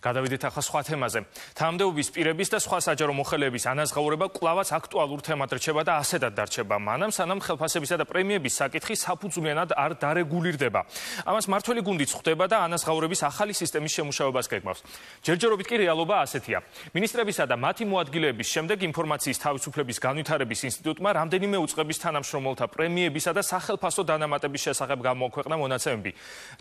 გადავიდეთ ახლა სხვა თემაზე. თანამდებობის პირების და სხვა საჯარო მოხელეების ანაზღაურება კვლავაც აქტუალურ თემად რჩება და ასეთად დარჩება. მანამ სანამ ხელფასებისა და პრემიების საკითხი საფუძვლიანად არ დარეგულირდება. ამას მმართველი გუნდიც ხვდება და ანაზღაურების ახალი სისტემის შემუშავებას გეგმავს. ჯერჯერობით კი რეალობა ასეთია. მინისტრებისა და მათი მოადგილეების შემდეგ ინფორმაციის თავისუფლების განვითარების ინსტიტუტმა რამდენიმე უწყების თანამშრომელთა პრემიებისა და სახელფასო დანამატების შესახებ გამოაქვეყნა მონაცემები.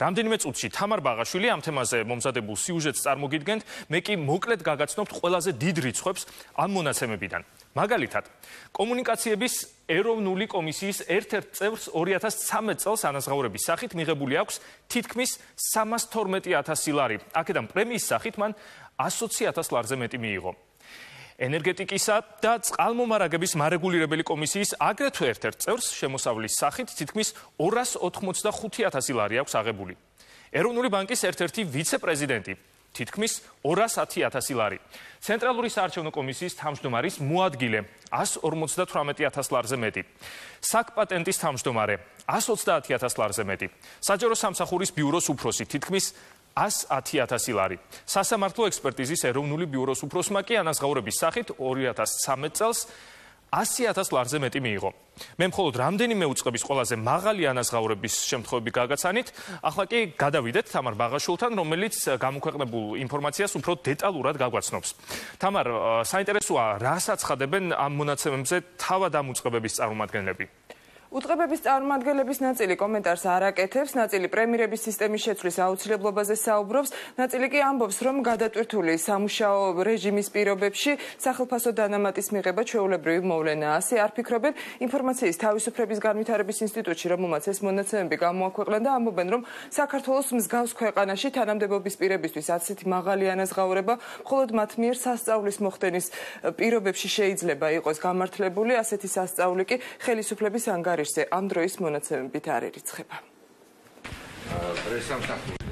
რამდენიმე წუთში თამარ ბაღაშვილი ამ თემაზე მომზადებულ სიუჟეტს წარმოგიდგენთ, მე კი მოკლედ გაგაცნობთ ყველაზე დიდ რიცხვებს ამ მონაცემებიდან. მაგალითად, კომუნიკაციების ეროვნული კომისიის ერთ-ერთ წევრს 2013 წელს ანაზღაურების სახით მიღებული აქვს თითქმის 312,000 ლარი. აქედან პრემიის სახით მან 120,000 ლარზე მეტი მიიღო. ენერგეტიკისა და წყალმომარაგების მარეგულირებელი კომისიის აგრეთვე ერთ-ერთ წევრს შემოსავლის სახით თითქმის 285,000 ლარი აქვს აღებული. ეროვნული ბანკის ერთ-ერთი ვიცე-პრეზიდენტი თითქმის 210,000 ლარი. ცენტრალური საარჩევნო კომისიის თავმჯდომარის მოადგილე 158,000 ლარზე მეტი. საკპატენტის თავმჯდომარე 130,000 ლარზე მეტი. საჯარო სამსახურის ბიუროს უფროსი თითქმის 110,000 ლარი. სასამართლო ექსპერტიზის ეროვნული ბიუროს უფროსმა კი ანაზღაურების სახით 2013 წელს 100,000 ლარზე მეტი მიიღო. მე მხოლოდ რამდენიმე უწყების ყველაზე მაღალი ანაზღაურების შემთხვევები გაგაცანით, ახლა კი გადავიდეთ თამარ ბაღაშვილთან, რომელიც გამოქვეყნებულ ინფორმაციას უფრო დეტალურად გაგვაცნობს. თამარ, საინტერესოა, რას აცხადებენ ამ მონაცემებზე თავად ამ უწყებების წარმომადგენლები? უწყებების წარმომადგენლების ნაწილი კომენტარს არ აკეთებს, ნაწილი პრემიერების სისტემის შეცვლის აუცილებლობაზე საუბრობს, ნაწილი კი ამბობს, რომ გადატვირთული სამუშაო რეჟიმის პირობებში სახელფასო დანამატის მიღება ჩვეულებრივი მოვლენაა. ასე არ ფიქრობენ ინფორმაციის თავისუფლების განვითარების ინსტიტუტში, რომელმაც ეს მონაცემები გამოაქვეყნა და ამბობენ, რომ საქართველოს მსგავს ქვეყანაში თანამდებობის პირებისთვის ასეთი მაღალი ანაზღაურება მხოლოდ მათ მიერ სასწავლის მოხდენის პირობებში შეიძლება იყოს გამართლებული, ასეთი სასწაული კი ხელისუფლების ანგარიშზე ამ დროის მონაცემებით არ ერიცხება.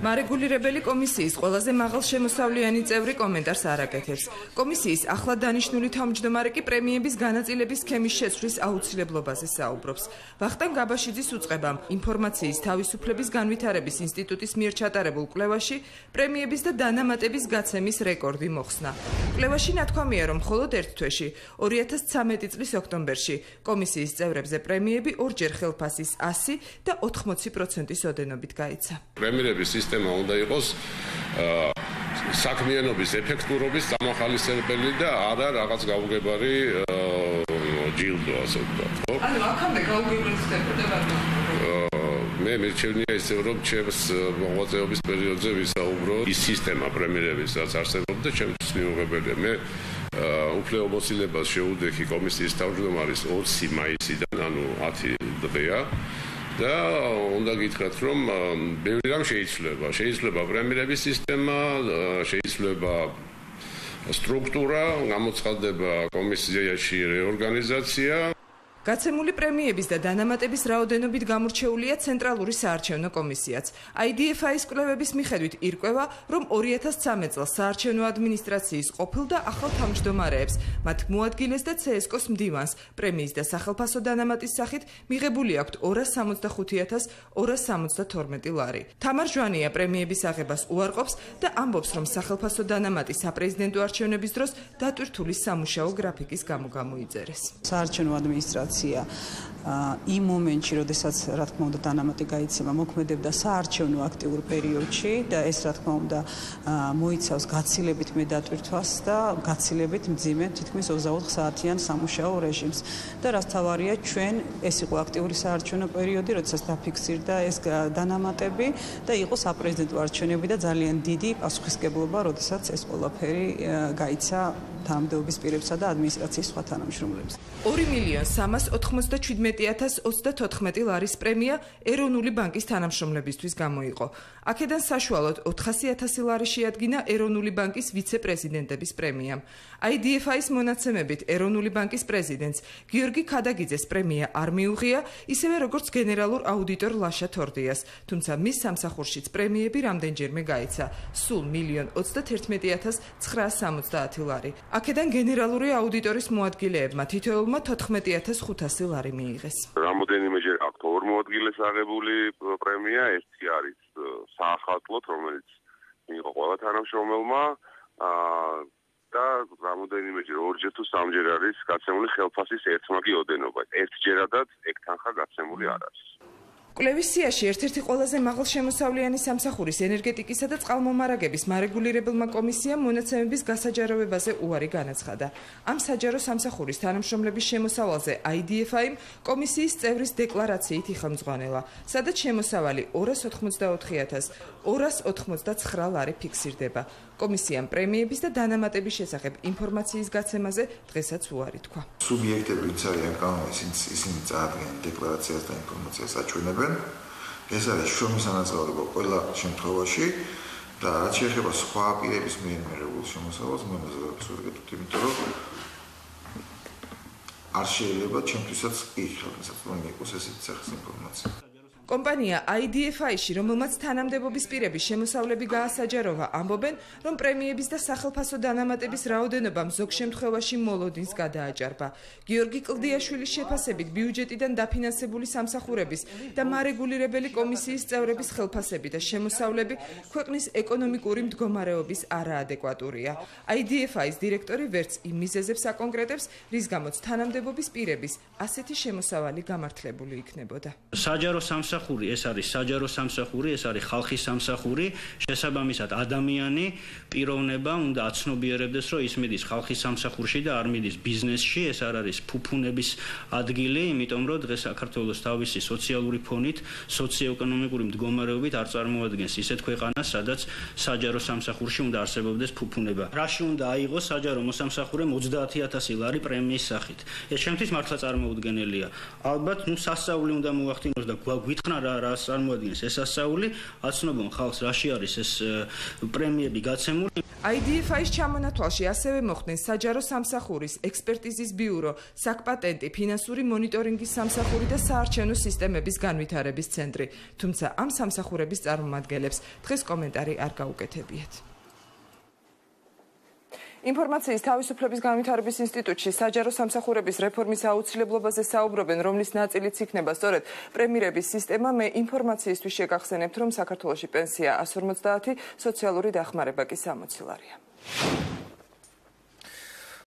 მარეგულირებელი კომისიის ყველაზე მაღალ შემოსავლიანი წევრი კომენტარს არ აკეთებს. კომისიის ახლად დანიშნული თავმჯდომარე კი პრემიების განაწილების სქემის შეცვლის აუცილებლობაზე საუბრობს. ვახტანგ გაბაშიძის უწყებამ ინფორმაციის თავისუფლების განვითარების ინსტიტუტის მიერ ჩატარებულ კვლევაში პრემიების და დანამატების გაცემის რეკორდი მოხსნა. კვლევაში ნათქვამია, რომ მხოლოდ ერთ თვეში 2013 წლის ოქტომბერში კომისიის წევრებზე პრემიები ორჯერ ხელფასის 100 და 80%-ის ოდენობით გაიცა. პრემიერების სისტემა უნდა იყოს საქმიანობის ეფექტურობის დამახალისებელი და არა რაღაც გაუგებარი ჯილდო, ასე ვთქვათ, ხო? ანუ აქამდე გაუგებრად ხდებოდა მე მირჩევნია ისე, რომ ჩემს მოღვაწეობის პერიოდზე ვისაუბრო ის სისტემა პრემიერების, რაც არსებობდა, ჩემთვის მიუღებელია. მე უფლებამოსილებას შეუდექი კომისიის თავმჯდომარის 20 მაისიდან, ანუ 10 დღეა. და უნდა გითხრათ, რომ ბევრი რამ შეიძლება. შეიძლება პრემიერების სისტემა, შეიძლება სტრუქტურა, გამოცხადდება კომისიაში რეორგანიზაცია. გაცემული პრემიების და დანამატების რაოდენობით გამორჩეულია ცენტრალური საარჩევნო კომისიაც. IDFI-ის კვლევების მიხედვით ირკვევა, რომ 2013 წელს საარჩევნო ადმინისტრაციის ყოფილ და ახალ თავმჯდომარეებს, მათ მოადგილეს და CSKO-ს მდივანს პრემიის და სახელფასო დანამატის სახით მიღებული აქვთ 265,272 ლარი. თამარ ჟვანია პრემიების აღებას უარყოფს და ამბობს, რომ სახელფასო დანამატი საპრეზიდენტო არჩევნების დროს დატვირთული სამუშაო გრაფიკის გამო გამოიწერეს. საარჩევნო ადმინისტრაცია იმ მომენტში, როდესაც რა თქმა უნდა დანამატი გაიცემა, მოქმედებდა საარჩევნო აქტიურ პერიოდში და ეს რა თქმა უნდა მოიცავს გაცილებით მედატვირთვას და გაცილებით მძიმე თითქმის 24 საათიან სამუშაო რეჟიმს. და რაც თავარია, ჩვენ ეს იყო აქტიური საარჩევნო პერიოდი, როდესაც დაფიქსირდა ეს დანამატები და იყო საპრეზიდენტო არჩევნები და ძალიან დიდი პასუხისმგებლობა, როდესაც ეს ყველაფერი გაიცა თანამდებობის პირებსა და ადმინისტრაციის სხვა თანამშრომლებს. 2,397,034 ლარის პრემია ეროვნული ბანკის თანამშრომლებისთვის გამოიყო. აქედან საშუალოდ 400,000 ლარი შეადგინა ეროვნული ბანკის ვიცე-პრეზიდენტების პრემიამ. IDFI-ის მონაცემებით ეროვნული ბანკის პრეზიდენტს გიორგი ქადაგიძეს პრემია არ მიუღია, ისევე როგორც გენერალურ აუდიტორ ლაშა თორდიას, თუმცა მის სამსახურშიც პრემიები რამდენჯერმე გაიცა, სულ 1,33,970 ლარი. აქედან გენერალური აუდიტორის მოადგილეებმა თითოეულმა 14,500 ლარი მიიღეს. Რამდენიმეჯერ აქვს ორ მოადგილეს აღებული პრემია, ერთი არის საახალწლოდ, რომელიც მიიღო ყველა თანამშრომელმა და რამოდენიმეჯერ ორჯერ თუ სამჯერ არის გაცემული ხელფასის ერთმაგი ოდენობა. ერთჯერადად ეგ თანხა გაცემული არ არის. კვლევის სიაში ერთ-ერთი ყველაზე მაღალშემოსავლიანი სამსახურის ენერგეტიკისა და წყალმომარაგების მარეგულირებელმა კომისიამ მონაცემების გასაჯაროვებაზე უარი განაცხადა. ამ საჯარო სამსახურის თანამშრომლების შემოსავალზე IDFI-მ კომისიის წევრის დეკლარაციით იხელმძღვანელა, სადაც შემოსავალი 284,289 ლარი ფიქსირდება. კომისიამ პრემიების და დანამატების შესახებ ინფორმაციის გაცემაზე დღესაც უარი თქვა. სუბიექტები ვინც არიან კანონით, ისინი წაადგენენ დეკლარაციას და ინფორმაციას აჩვენებენ. ეს არის შრომის ანაზღაურება ყველა შემთხვევაში და რაც შეეხება სხვა პირების მიერ მიღებულ შემოსავალს, მომაზრდებს ვერგეთოთ, იმიტომ რომ არ შეიძლება ჩემთვისაც კი ხელმისაწვდომი იყოს ესეთი სახის ინფორმაცია. კომპანია IDFI-ში, რომელმაც თანამდებობის პირების შემოსავლები გაასაჯაროვა, ამბობენ, რომ პრემიების და სახელფასო დანამატების რაოდენობამ ზოგ შემთხვევაში მოლოდინს გადააჭარბა. გიორგი კლდიაშვილის შეფასებით, ბიუჯეტიდან დაფინანსებული სამსახურების და მარეგულირებელი კომისიის წევრების ხელფასები და შემოსავლები ქვეყნის ეკონომიკური მდგომარეობის არაადეკვატურია. IDFI-ის დირექტორი ვერც იმ მიზეზებს აკონკრეტებს, რის გამოც თანამდებობის პირების ასეთი შემოსავალი გამართლებული იქნებოდა. ეს არის საჯარო სამსახური, ეს არის ხალხის სამსახური, შესაბამისად ადამიანი პიროვნება უნდა აცნობიერებდეს, რომ ის მიდის ხალხის სამსახურში და არ მიდის ბიზნესში, ეს არ არის ფუფუნების ადგილი, იმიტომ რომ დღეს საქართველოს თავისი სოციალური ფონით, სოციოეკონომიკური მდგომარეობით არ წარმოადგენს ისეთ ქვეყანას, სადაც საჯარო სამსახურში უნდა არსებობდეს ფუფუნება. რაში უნდა აიღოს საჯარო მოსამსახურემ 30,000 ლარი პრემიის სახით. ეს შემთთვის მართლა წარმოუდგენელია. ალბათ, სასწაული უნდა მოახდინოს და გვითხრა რა წარმოადგენს ეს სასწაული, აცნობონ ხალხს რაში არის ეს პრემიები გაცემული. IDFI-ის ჩამონათვალში ასევე მოხდნენ საჯარო სამსახურის, ექსპერტიზის ბიურო, საკპატენტი, ფინანსური მონიტორინგის სამსახური და საარჩევნო სისტემების განვითარების ცენტრი. თუმცა ამ სამსახურების წარმომადგენლებს დღეს კომენტარი არ გაუკეთებიათ. ინფორმაციის თავისუფლების განვითარების ინსტიტუტში საჯარო სამსახურების რეფორმის აუცილებლობაზე საუბრობენ, რომლის ნაწილიც იქნება სწორედ პრემირების სისტემა. მე ინფორმაციისთვის შეგახსენებთ, რომ საქართველოში პენსია 150, სოციალური დახმარება კი 60 ლარია.